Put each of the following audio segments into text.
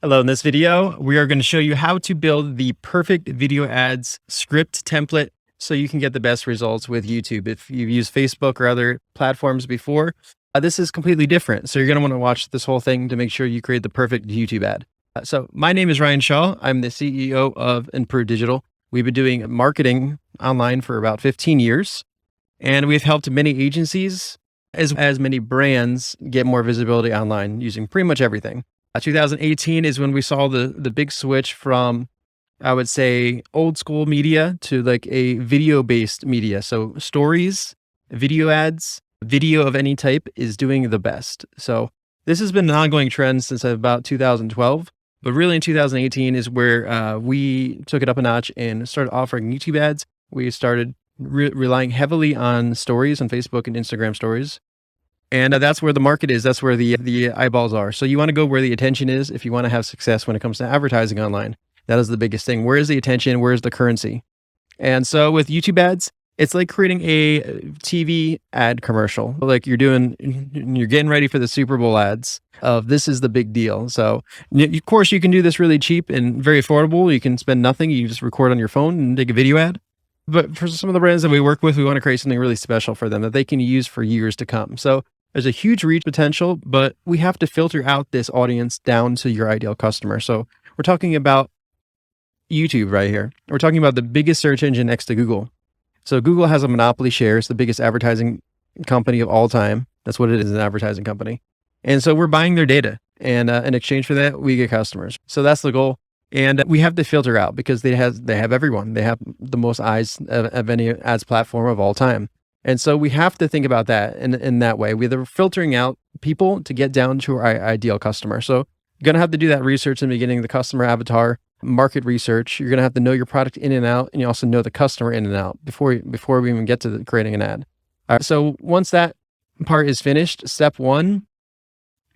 Hello, in this video, we are going to show you how to build the perfect video ads script template so you can get the best results with YouTube. If you've used Facebook or other platforms before, this is completely different. So you're going to want to watch this whole thing to make sure you create the perfect YouTube ad. So my name is Ryan Shaw. I'm the CEO of Improve Digital. We've been doing marketing online for about 15 years, and we've helped many agencies as many brands get more visibility online using pretty much everything. 2018 is when we saw the big switch from, I would say, old school media to like a video-based media. So stories, video ads, video of any type is doing the best. So this has been an ongoing trend since about 2012, but really in 2018 is where we took it up a notch and started offering YouTube ads. We started relying heavily on stories on Facebook and Instagram stories. And that's where the market is. That's where the eyeballs are. So you want to go where the attention is if you want to have success when it comes to advertising online. That is the biggest thing. Where is the attention? Where is the currency? And so with YouTube ads, it's like creating a TV ad commercial. Like you're getting ready for the Super Bowl ads of this is the big deal. So of course you can do this really cheap and very affordable. You can spend nothing. You just record on your phone and take a video ad. But for some of the brands that we work with, we want to create something really special for them that they can use for years to come. So there's a huge reach potential, but we have to filter out this audience down to your ideal customer. So we're talking about YouTube right here. We're talking about the biggest search engine next to Google. So Google has a monopoly share. It's the biggest advertising company of all time. That's what it is, an advertising company. And so we're buying their data. And in exchange for that, we get customers. So that's the goal. And we have to filter out because they have everyone. They have the most eyes of any ads platform of all time. And so we have to think about that in that way. We're filtering out people to get down to our ideal customer. So you're going to have to do that research in the beginning, the customer avatar, market research. You're going to have to know your product in and out, and you also know the customer in and out before we even get to creating an ad. All right, so once that part is finished, step one,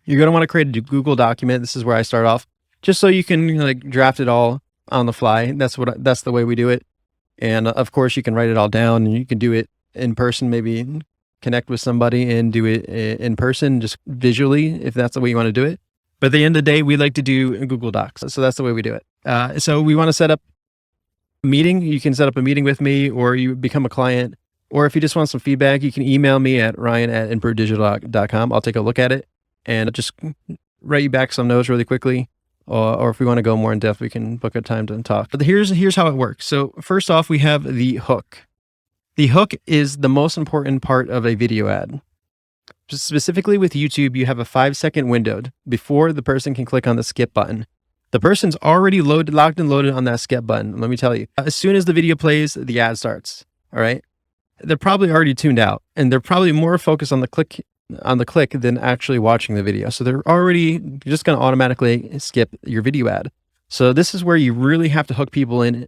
you're going to want to create a Google document. This is where I start off, just so you can like draft it all on the fly. That's the way we do it. And of course, you can write it all down, and you can do it in person, maybe connect with somebody and do it in person, just visually, if that's the way you want to do it. But at the end of the day, we like to do Google Docs. So that's the way we do it. So we want to set up a meeting. You can set up a meeting with me, or you become a client. Or if you just want some feedback, you can email me at ryan@improvedigital.com. I'll take a look at it and just write you back some notes really quickly. Or if we want to go more in depth, we can book a time to talk. But here's how it works. So first off, we have the hook. The hook is the most important part of a video ad. Specifically with YouTube, you have a 5-second window before the person can click on the skip button. The person's already locked and loaded on that skip button. Let me tell you, as soon as the video plays, the ad starts. All right. They're probably already tuned out, and they're probably more focused on the click than actually watching the video. So they're just going to automatically skip your video ad. So this is where you really have to hook people in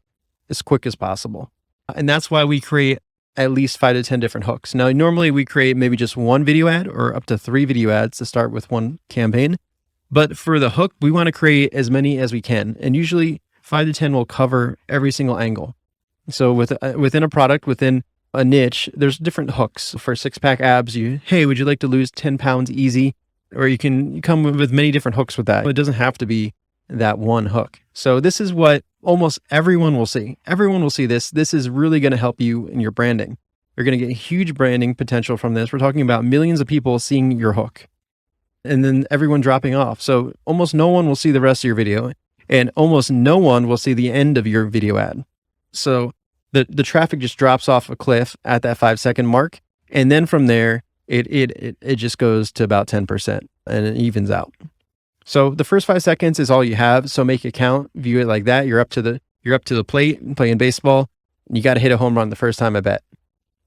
as quick as possible. And that's why we create at least 5 to 10 different hooks. Now, normally we create maybe just one video ad or up to 3 video ads to start with one campaign. But for the hook, we want to create as many as we can. And usually 5 to 10 will cover every single angle. So within a product, within a niche, there's different hooks. For 6-pack abs, hey, would you like to lose 10 pounds easy? Or you can come with many different hooks with that. It doesn't have to be that one hook. So this is what almost everyone will see. Everyone will see this. This is really going to help you in your branding. You're going to get huge branding potential from this. We're talking about millions of people seeing your hook and then everyone dropping off. So almost no one will see the rest of your video, and almost no one will see the end of your video ad. So the traffic just drops off a cliff at that 5-second mark. And then from there, it just goes to about 10% and it evens out. So the first 5 seconds is all you have. So make it count. View it like that. You're up to the plate playing baseball. You got to hit a home run the first time, I bet.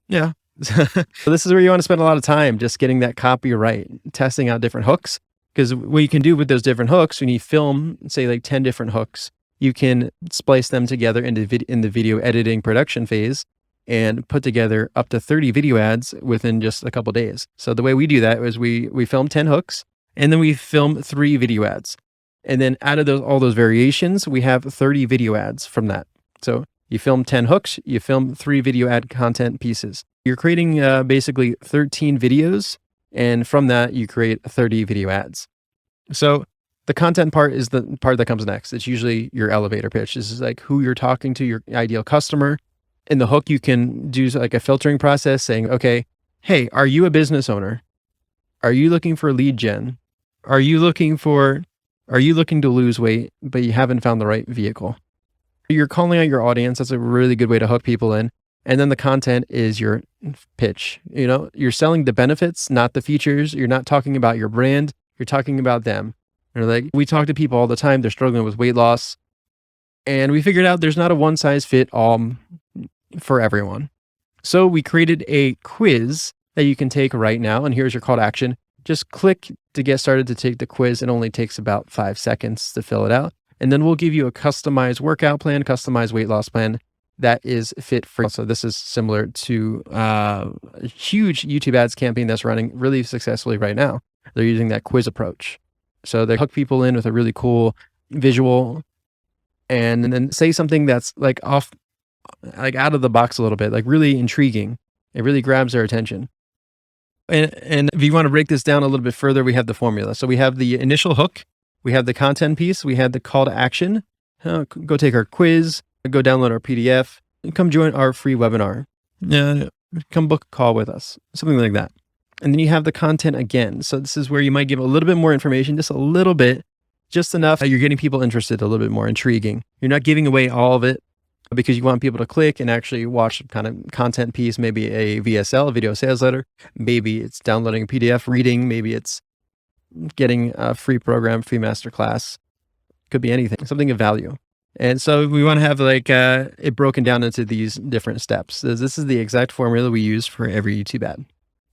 Yeah. So this is where you want to spend a lot of time, just getting that copy right, testing out different hooks. Because what you can do with those different hooks, when you film, say like 10 different hooks, you can splice them together in the video editing production phase and put together up to 30 video ads within just a couple of days. So the way we do that is we film 10 hooks, and then we film 3 video ads. And then out of all those variations, we have 30 video ads from that. So you film 10 hooks, you film 3 video ad content pieces. You're creating basically 13 videos, and from that, you create 30 video ads. So The content part is the part that comes next. It's usually your elevator pitch. This is like who you're talking to, your ideal customer. In the hook, you can do like a filtering process saying, okay, hey, are you a business owner? Are you looking for lead gen? Are you looking to lose weight, but you haven't found the right vehicle? You're calling out your audience. That's a really good way to hook people in. And then the content is your pitch. You're selling the benefits, not the features. You're not talking about your brand. You're talking about them. Like, we talk to people all the time. They're struggling with weight loss. And we figured out there's not a one size fit all for everyone. So we created a quiz that you can take right now. And here's your call to action. Just click to get started to take the quiz. It only takes about 5 seconds to fill it out. And then we'll give you a customized workout plan, customized weight loss plan that is fit for you. So this is similar to a huge YouTube ads campaign that's running really successfully right now. They're using that quiz approach. So they hook people in with a really cool visual and then say something that's like out of the box a little bit, like really intriguing. It really grabs their attention. And if you want to break this down a little bit further, we have the formula. So we have the initial hook, we have the content piece, we have the call to action. Go take our quiz, go download our PDF, and come join our free webinar. Come book a call with us, something like that. And then you have the content again. So this is where you might give a little bit more information, just a little bit, just enough that you're getting people interested, a little bit more intriguing. You're not giving away all of it because you want people to click and actually watch some kind of content piece, maybe a VSL, a video sales letter. Maybe it's downloading a PDF, reading. Maybe it's getting a free program, free masterclass. Could be anything, something of value. And so we want to have it broken down into these different steps. This is the exact formula we use for every YouTube ad.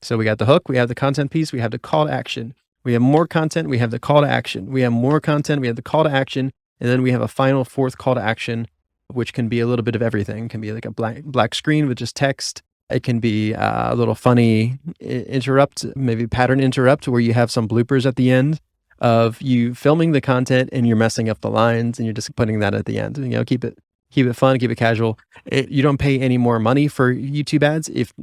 So we got the hook, we have the content piece, we have the call to action. We have more content, we have the call to action. We have more content, we have the call to action. And then we have a final fourth call to action, which can be a little bit of everything. It can be like a black screen with just text. It can be a little funny interrupt, maybe pattern interrupt, where you have some bloopers at the end of you filming the content and you're messing up the lines and you're just putting that at the end. Keep it fun, keep it casual. You don't pay any more money for YouTube ads if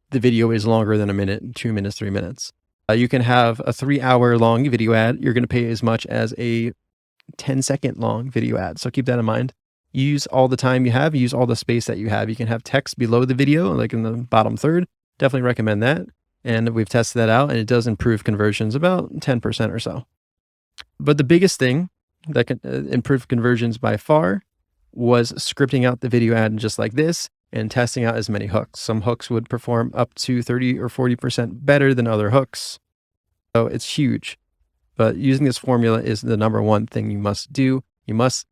the video is longer than a minute, 2 minutes, 3 minutes. You can have a 3-hour long video ad. You're going to pay as much as a 10-second long video ad. So keep that in mind. Use all the time you have, use all the space that you have. You can have text below the video, like in the bottom third. Definitely recommend that. And we've tested that out and it does improve conversions about 10% or so. But the biggest thing that can improve conversions by far was scripting out the video ad just like this and testing out as many hooks. Some hooks would perform up to 30 or 40% better than other hooks. So it's huge. But using this formula is the number one thing you must do. You must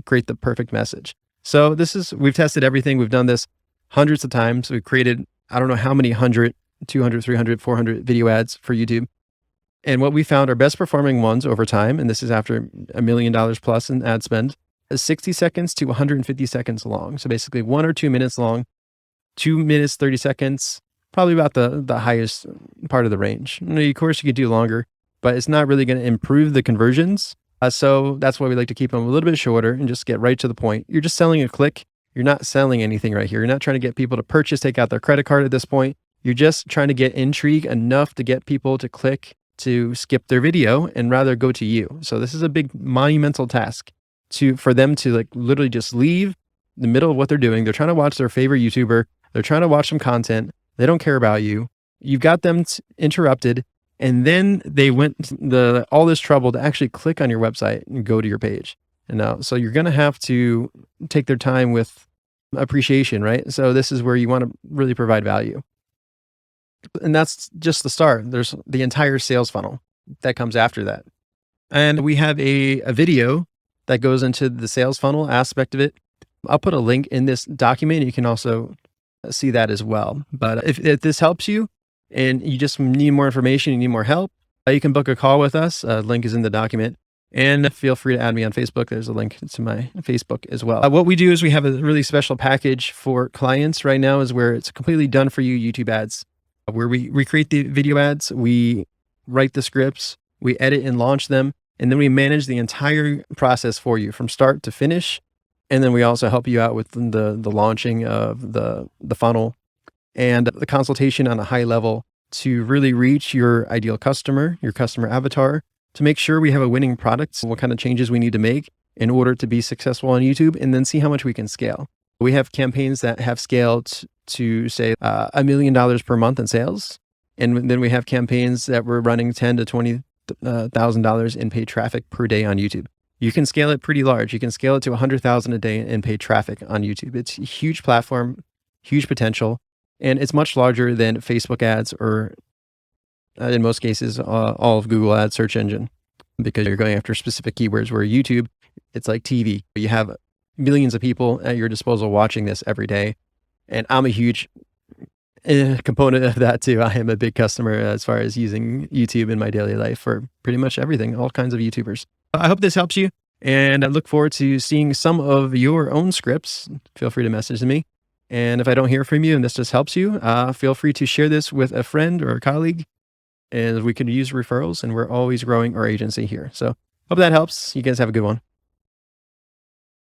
create the perfect message. So we've tested everything. We've done this hundreds of times. We've created, I don't know how many 100, 200, 300, 400 video ads for YouTube. And what we found are best performing ones over time, and this is after $1 million plus in ad spend, is 60 seconds to 150 seconds long. So basically 1 or 2 minutes long, 2 minutes, 30 seconds, probably about the highest part of the range. Of course, you could do longer, but it's not really going to improve the conversions. So that's why we like to keep them a little bit shorter and just get right to the point. You're just selling a click. You're not selling anything right here. You're not trying to get people to purchase, take out their credit card at this point. You're just trying to get intrigue enough to get people to click to skip their video and rather go to you. So this is a big monumental task for them to literally just leave the middle of what they're doing. They're trying to watch their favorite YouTuber. They're trying to watch some content. They don't care about you. You've got them interrupted. And then they went all this trouble to actually click on your website and go to your page. So you're going to have to take their time with appreciation, right? So this is where you want to really provide value. And that's just the start. There's the entire sales funnel that comes after that. And we have a video that goes into the sales funnel aspect of it. I'll put a link in this document. You can also see that as well. But if this helps you and you just need more information, you need more help, you can book a call with us. Link is in the document. And feel free to add me on Facebook. There's a link to my Facebook as well. What we do is we have a really special package for clients right now is where it's completely done for you YouTube ads, where we create the video ads, we write the scripts, we edit and launch them, and then we manage the entire process for you from start to finish. And then we also help you out with the launching of the funnel and the consultation on a high level to really reach your ideal customer, your customer avatar, to make sure we have a winning product, what kind of changes we need to make in order to be successful on YouTube, and then see how much we can scale. We have campaigns that have scaled to say $1 million per month in sales. And then we have campaigns that we're running $10,000 to $20,000 in paid traffic per day on YouTube. You can scale it pretty large. You can scale it to 100,000 a day in paid traffic on YouTube. It's a huge platform, huge potential, and it's much larger than Facebook ads or in most cases, all of Google Ads search engine, because you're going after specific keywords, where YouTube, it's like TV. You have millions of people at your disposal watching this every day. And I'm a huge component of that too. I am a big customer as far as using YouTube in my daily life for pretty much everything, all kinds of YouTubers. I hope this helps you, and I look forward to seeing some of your own scripts. Feel free to message me. And if I don't hear from you and this just helps you, feel free to share this with a friend or a colleague, and we could use referrals, and we're always growing our agency here. So hope that helps. You guys have a good one.